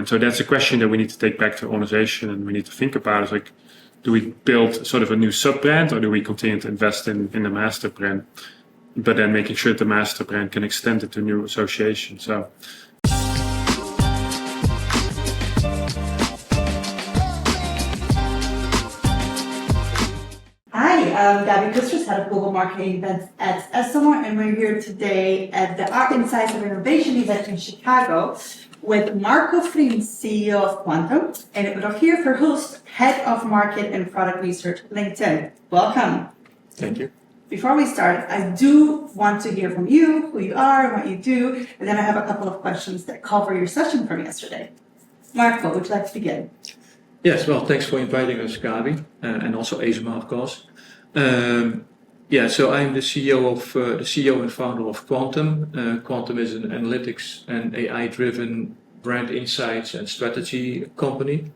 And so that's a question that we need to take back to the organization, and we need to think about is like, do we build sort of a new sub-brand, or do we continue to invest in the master brand, but then making sure that the master brand can extend it to new associations. So. Hi, I'm Gabby Kustras, head of global marketing events at Esomar, and we're here today at the Art and Science of Innovation event in Chicago with Marco Friend, CEO of Quantum, and Rogier Verhulst, head of market and product research at LinkedIn. Welcome. Thank you. Before we start, I do want to hear from you, who you are, what you do, and then I have a couple of questions that cover your session from yesterday. Marco, would you like to begin? Yes, well, thanks for inviting us, Gabi, and also Esomar, of course. So I'm the CEO and founder of Quantum. Quantum is an analytics and AI-driven brand insights and strategy company.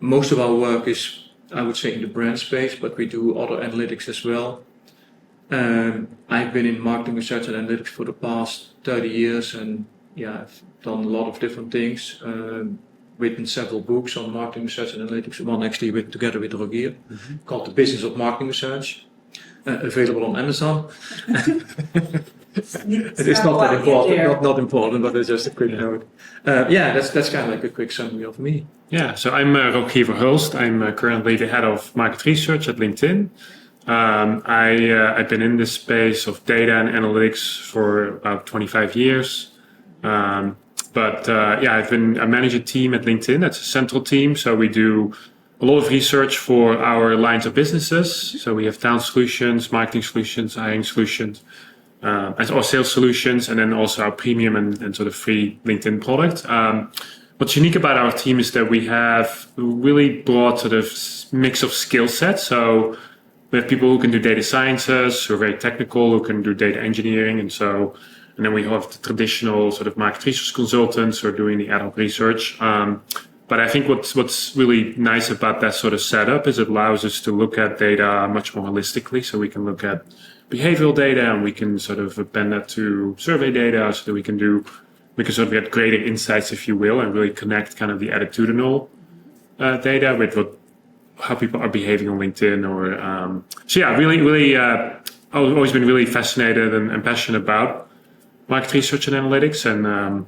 Most of our work is, I would say, in the brand space, but we do other analytics as well. I've been in marketing research and analytics for the past 30 years, and I've done a lot of different things. Written several books on marketing research and analytics. One actually together with Rogier, called The Business of Marketing Research, available on Amazon. It is not that important, not important, but it's just a quick note. That's kind of like a quick summary of me. Yeah, so I'm Rogier Verhulst. I'm currently the head of market research at LinkedIn. I've been in this space of data and analytics for about 25 years. I manage a team at LinkedIn. That's a central team. So we do a lot of research for our lines of businesses. So we have talent solutions, marketing solutions, hiring solutions, or sales solutions, and then also our premium and sort of free LinkedIn product. What's unique about our team is that we have a really broad sort of mix of skill sets. So we have people who can do data sciences, who are very technical, who can do data engineering, and then we have the traditional sort of market research consultants who are doing the ad hoc research. But I think what's really nice about that sort of setup is it allows us to look at data much more holistically. So we can look at behavioral data, and we can sort of append that to survey data, so that we can sort of get greater insights, if you will, and really connect kind of the attitudinal data with how people are behaving on LinkedIn. I've always been really fascinated and passionate about market research and analytics, and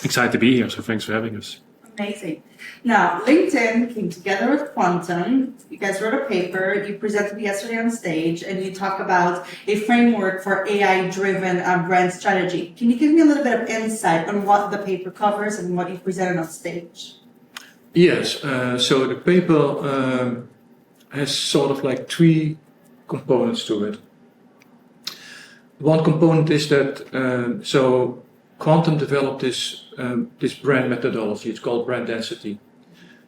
excited to be here. So thanks for having us. Amazing. Now, LinkedIn came together with Quantum. You guys wrote a paper. You presented yesterday on stage, and you talk about a framework for AI-driven brand strategy. Can you give me a little bit of insight on what the paper covers and what you presented on stage? Yes. So the paper has sort of like three components to it. One component is that Quantum developed this brand methodology. It's called brand density,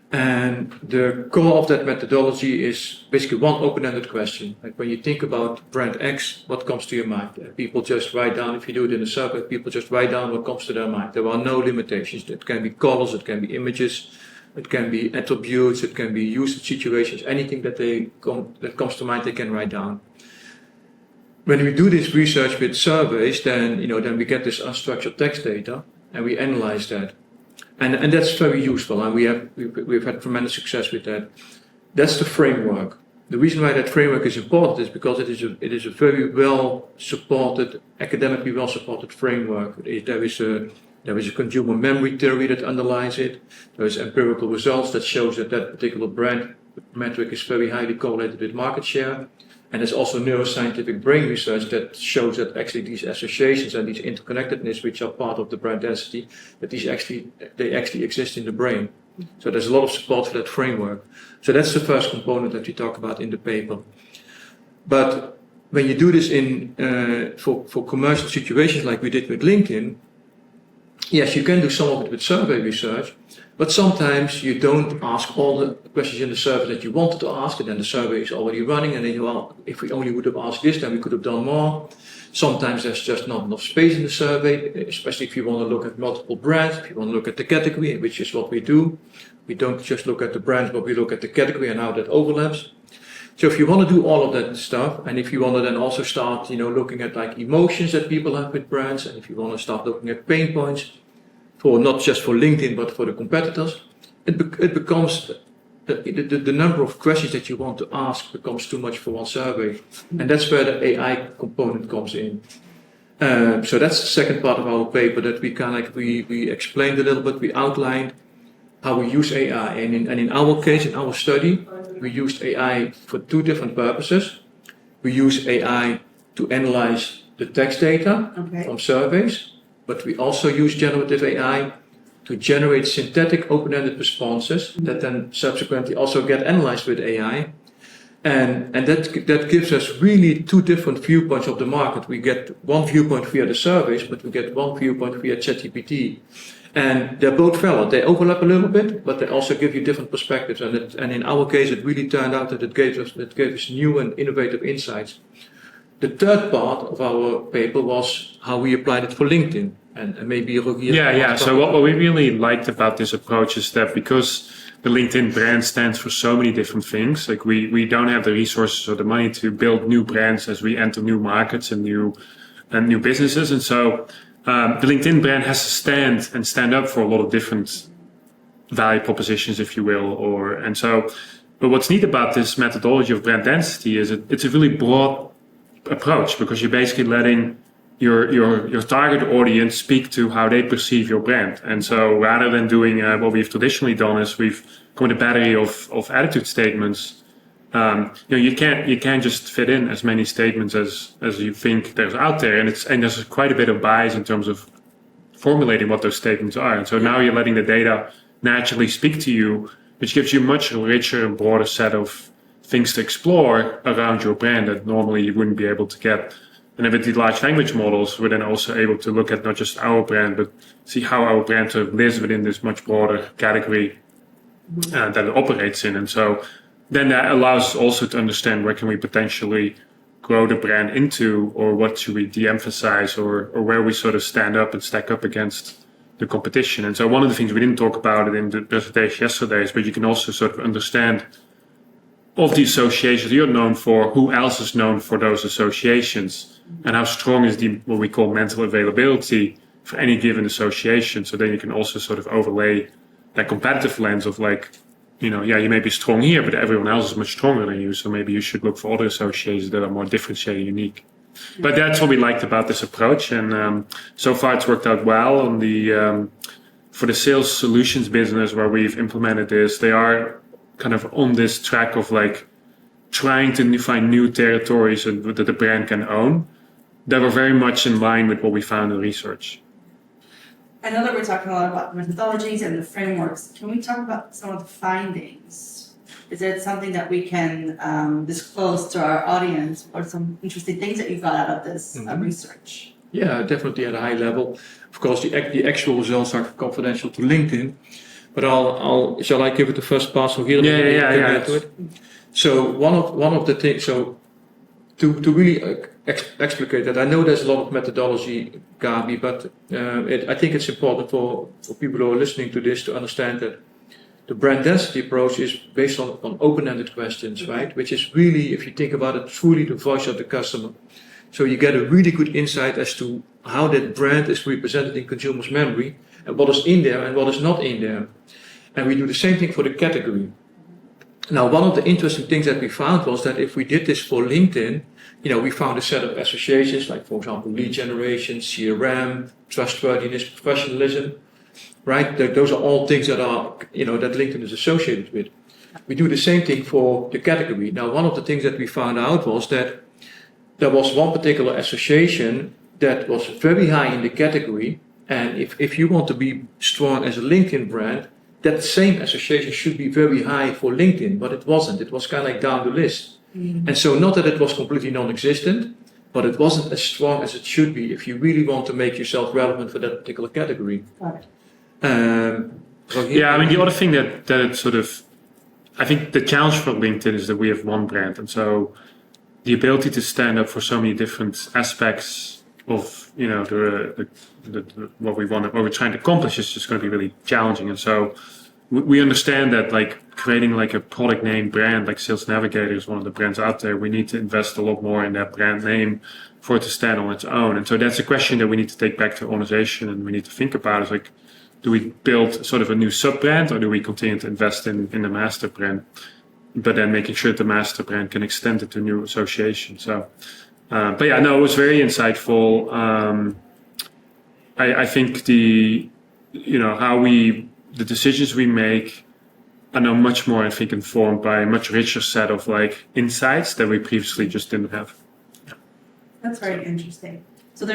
and the core of that methodology is basically one open-ended question. Like when you think about brand X, what comes to your mind? People just write down. If you do it in a survey, people just write down what comes to their mind. There are no limitations. It can be colors, it can be images, it can be attributes, it can be usage situations. Anything that comes to mind, they can write down. When we do this research with surveys, then we get this unstructured text data, and we analyze that, and that's very useful, and we've had tremendous success with that. That's the framework. The reason why that framework is important is because it is a very well supported, academically well supported framework. There is a consumer memory theory that underlies it. There is empirical results that shows that particular brand metric is very highly correlated with market share. And there's also neuroscientific brain research that shows that actually these associations and these interconnectedness, which are part of the brand density, that they actually exist in the brain. So there's a lot of support for that framework. So that's the first component that we talk about in the paper. But when you do this for commercial situations like we did with LinkedIn, yes, you can do some of it with survey research, but sometimes you don't ask all the questions in the survey that you wanted to ask, and then the survey is already running, and then if we only would have asked this, then we could have done more. Sometimes there's just not enough space in the survey, especially if you want to look at multiple brands, if you want to look at the category, which is what we do. We don't just look at the brands, but we look at the category and how that overlaps. So if you want to do all of that stuff, and if you want to then also start, looking at like emotions that people have with brands, and if you want to start looking at pain points, for not just for LinkedIn, but for the competitors, it becomes the number of questions that you want to ask becomes too much for one survey. And that's where the AI component comes in. So that's the second part of our paper that we explained a little bit, we outlined how we use AI. And in our case, in our study, we used AI for two different purposes. We use AI to analyze the text data from surveys, but we also use generative AI to generate synthetic open-ended responses that then subsequently also get analyzed with AI. And that gives us really two different viewpoints of the market. We get one viewpoint via the surveys, but we get one viewpoint via ChatGPT. And they're both valid. They overlap a little bit, but they also give you different perspectives. And in our case, it really turned out that it gave us new and innovative insights. The third part of our paper was how we applied it for LinkedIn. And maybe Rogier. Yeah. So what we really liked about this approach is that because the LinkedIn brand stands for so many different things, like we don't have the resources or the money to build new brands as we enter new markets and new businesses. And so the LinkedIn brand has to stand up for a lot of different value propositions, if you will. But what's neat about this methodology of brand density is it's a really broad approach, because you're basically letting your target audience speak to how they perceive your brand. And so rather than doing what we've traditionally done is we've got a battery of attitude statements. You can't just fit in as many statements as you think there's out there, and there's quite a bit of bias in terms of formulating what those statements are. And so now you're letting the data naturally speak to you, which gives you a much richer and broader set of things to explore around your brand that normally you wouldn't be able to get. And with the large language models, we're then also able to look at not just our brand, but see how our brand sort of lives within this much broader category that it operates in. And so then that allows us also to understand where can we potentially grow the brand into, or what should we de-emphasize, or where we sort of stand up and stack up against the competition. And so one of the things we didn't talk about it in the presentation yesterday is, but you can also sort of understand of the associations you're known for, who else is known for those associations, and how strong is what we call mental availability for any given association. So then you can also sort of overlay that competitive lens of you may be strong here, but everyone else is much stronger than you. So maybe you should look for other associations that are more differentiated, unique. But that's what we liked about this approach. And so far it's worked out well on for the sales solutions business where we've implemented this. They are kind of on this track of trying to find new territories that the brand can own that were very much in line with what we found in research. I know that we're talking a lot about methodologies and the frameworks. Can we talk about some of the findings? Is there something that we can disclose to our audience, or some interesting things that you got out of this research? Yeah, definitely at a high level. Of course, the actual results are confidential to LinkedIn. But shall I give it the first pass or here? Yeah. To it? So one of the things, so to really explicate that, I know there's a lot of methodology, Gabi, but I think it's important for people who are listening to this to understand that the brand density approach is based on open-ended questions, right? Which is really, if you think about it, truly the voice of the customer. So you get a really good insight as to how that brand is represented in consumers' memory, and what is in there and what is not in there. And we do the same thing for the category. Now, one of the interesting things that we found was that if we did this for LinkedIn, we found a set of associations, like, for example, lead generation, CRM, trustworthiness, professionalism, right? Those are all things that that LinkedIn is associated with. We do the same thing for the category. Now, one of the things that we found out was that there was one particular association that was very high in the category. And if you want to be strong as a LinkedIn brand, that same association should be very high for LinkedIn, but it wasn't. It was kind of down the list. And so not that it was completely non-existent, but it wasn't as strong as it should be if you really want to make yourself relevant for that particular category. The other thing that it sort of, I think the challenge for LinkedIn is that we have one brand. And so the ability to stand up for so many different aspects of what we're trying to accomplish is just going to be really challenging. And so we understand that creating a product name brand like Sales Navigator is one of the brands out there. We need to invest a lot more in that brand name for it to stand on its own. And so that's a question that we need to take back to the organization, and we need to think about is do we build sort of a new sub-brand, or do we continue to invest in the master brand? But then making sure that the master brand can extend it to new associations. So, but yeah, no, it was very insightful. I think the decisions we make are now much more, I think, informed by a much richer set of like insights that we previously just didn't have. That's very interesting. So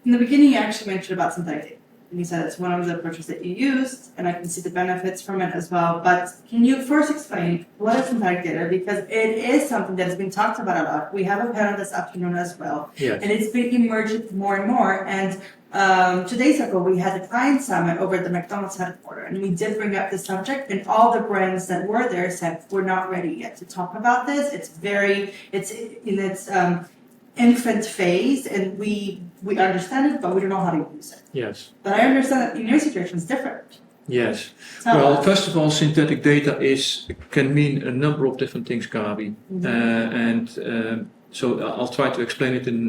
in the beginning, you actually mentioned about synthetic data. And you said it's one of the approaches that you used, and I can see the benefits from it as well. But can you first explain what is synthetic data? Because it is something that has been talked about a lot. We have a panel this afternoon as well. Yes. And it's been emerging more and more. And 2 days ago, we had a client summit over at the McDonald's headquarters, and we did bring up the subject, and all the brands that were there said, we're not ready yet to talk about this. It's in its infant phase, and we understand it, but we don't know how to use it. Yes. But I understand that in your situation it's different. Yes. Tell Well, us. first of all, synthetic data can mean a number of different things, Gabi. So I'll try to explain it in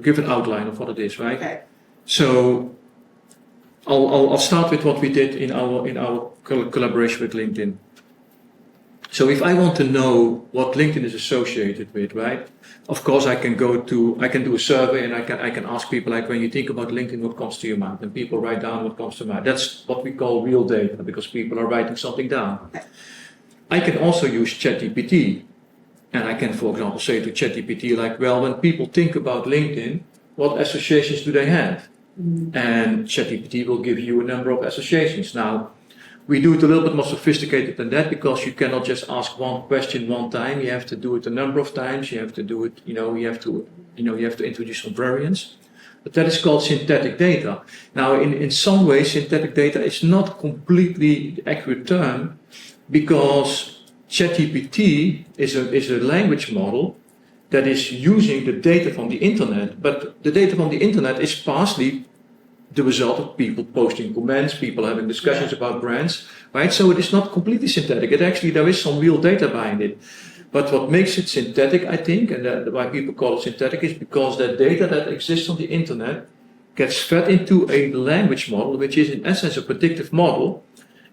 give an outline of what it is, right? Okay. So I'll start with what we did in our collaboration with LinkedIn. So if I want to know what LinkedIn is associated with, right? Of course, I can do a survey, and I can ask people, like, when you think about LinkedIn, what comes to your mind? And people write down what comes to mind. That's what we call real data, because people are writing something down. Okay. I can also use ChatGPT, and I can, for example, say to ChatGPT, like, well, when people think about LinkedIn, what associations do they have? And ChatGPT will give you a number of associations. Now, we do it a little bit more sophisticated than that, because you cannot just ask one question one time. You have to do it a number of times. You have to do it, you have to introduce some variance. But that is called synthetic data. Now, in some ways, synthetic data is not completely the accurate term, because ChatGPT is a language model that is using the data from the internet. But the data from the internet is partially the result of people posting comments, people having discussions about brands, right? So it is not completely synthetic. There is some real data behind it. But what makes it synthetic, I think, and why people call it synthetic, is because that data that exists on the internet gets fed into a language model, which is in essence a predictive model.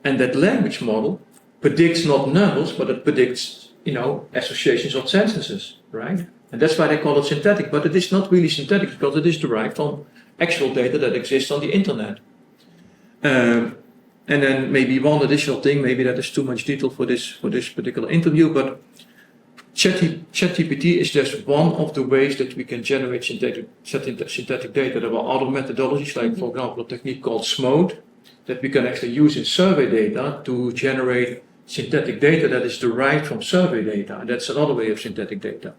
And that language model predicts not numbers, but it predicts, associations or sentences, right? And that's why they call it synthetic. But it is not really synthetic, because it is derived from actual data that exists on the internet. And then maybe one additional thing, maybe that is too much detail for this particular interview, but ChatGPT is just one of the ways that we can generate synthetic data. There are other methodologies, like, for example, a technique called SMODE, that we can actually use in survey data to generate synthetic data that is derived from survey data. And that's another way of synthetic data.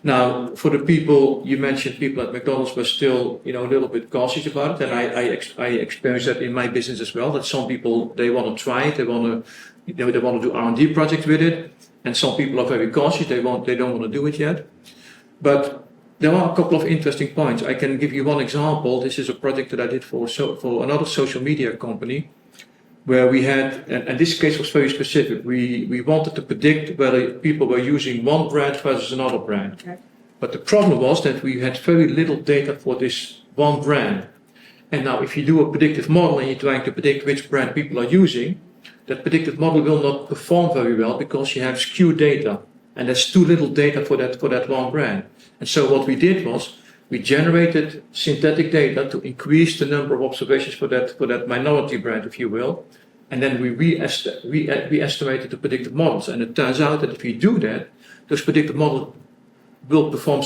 Now, for the people, you mentioned people at McDonald's were still, a little bit cautious about it. And I experienced that in my business as well, that some people, they want to try it, they want to do R&D projects with it. And some people are very cautious, they don't want to do it yet. But there are a couple of interesting points. I can give you one example. This is a project that I did for another social media company, where we had, and this case was very specific. We wanted to predict whether people were using one brand versus another brand. Okay. But the problem was that we had very little data for this one brand. And now if you do a predictive model and you're trying to predict which brand people are using, that predictive model will not perform very well, because you have skewed data. And there's too little data for that one brand. And so what we did was, we generated synthetic data to increase the number of observations for that minority brand, if you will. And then we estimated the predictive models. And it turns out that if we do that, those predictive models will perform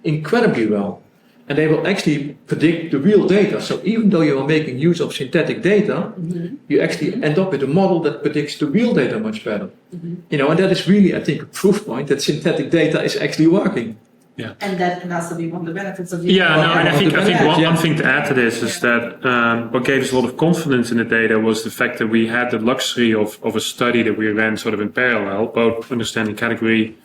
incredibly well. And they will actually predict the real data. So even though you are making use of synthetic data, you actually end up with a model that predicts the real data much better. And that is really, I think, a proof point that synthetic data is actually working. Yeah. And that can also be one of the benefits of and I think one thing to add to this is that what gave us a lot of confidence in the data was the fact that we had the luxury of a study that we ran sort of in parallel, both understanding category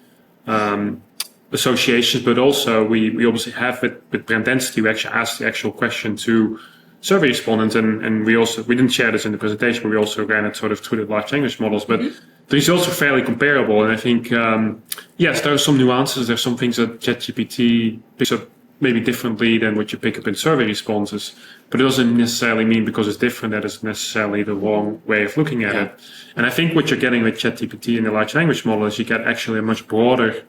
associations, but also we obviously have with brand density, we actually asked the actual question to survey respondents, and we didn't share this in the presentation, but we also ran it sort of through the large language models, but the results are fairly comparable. And I think, yes, there are some nuances, there's some things that ChatGPT picks up maybe differently than what you pick up in survey responses, but it doesn't necessarily mean because it's different that it's necessarily the wrong way of looking at it. And I think what you're getting with ChatGPT and the large language model is you get actually a much broader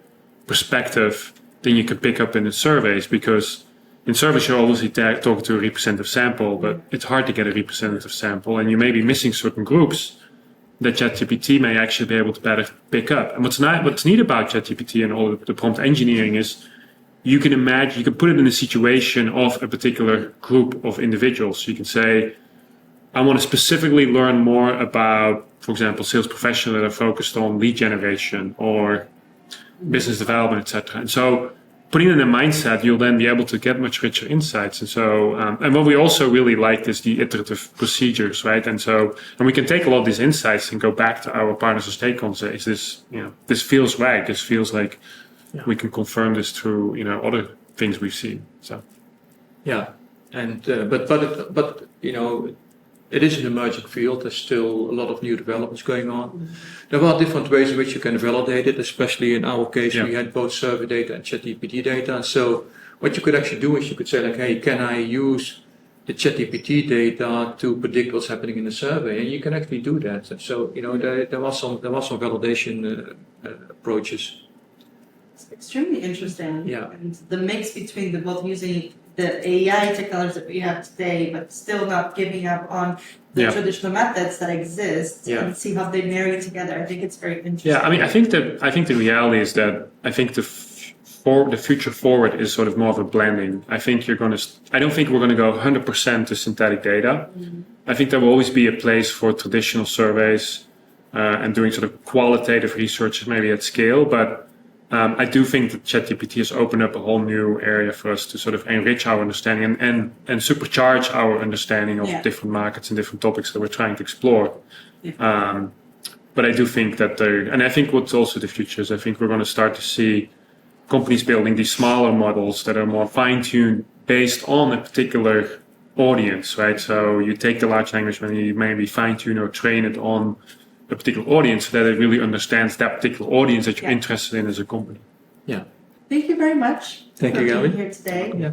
perspective than you can pick up in the surveys, because in surveys you're obviously talking to a representative sample, but it's hard to get a representative sample, and you may be missing certain groups that ChatGPT may actually be able to better pick up. And what's neat about ChatGPT and all the prompt engineering is you can imagine, you can put it in a situation of a particular group of individuals. You can say, I want to specifically learn more about, for example, sales professionals that are focused on lead generation or business development, etc. And so putting it in a mindset, you'll then be able to get much richer insights. And so, and what we also really like is the iterative procedures, right? And so, and we can take a lot of these insights and go back to our partners or stakeholders and say, is this, this feels right. This feels like we can confirm this through, other things we've seen. So, yeah. And, but it is an emerging field. There's still a lot of new developments going on. There are different ways in which you can validate it, especially in our case, we had both survey data and ChatGPT data. And so what you could actually do is you could say like, hey, can I use the ChatGPT data to predict what's happening in the survey? And you can actually do that. So, there was some validation approaches. It's extremely interesting. Yeah. And the mix between both using the AI technologies that we have today, but still not giving up on the traditional methods that exist, and see how they marry together. I think it's very interesting. Yeah, I mean, I think the reality is that I think the future forward is sort of more of a blending. I don't think we're going to go 100% to synthetic data. I think there will always be a place for traditional surveys and doing sort of qualitative research, maybe at scale, but I do think that ChatGPT has opened up a whole new area for us to sort of enrich our understanding and supercharge our understanding of different markets and different topics that we're trying to explore. But I do think that and I think what's also the future is I think we're going to start to see companies building these smaller models that are more fine-tuned based on a particular audience, right? So you take the large language model, you maybe fine-tune or train it on a particular audience so that it really understands that particular audience that you're interested in as a company. Yeah. Thank you very much Thank for you, being Gabby. here today. Yeah.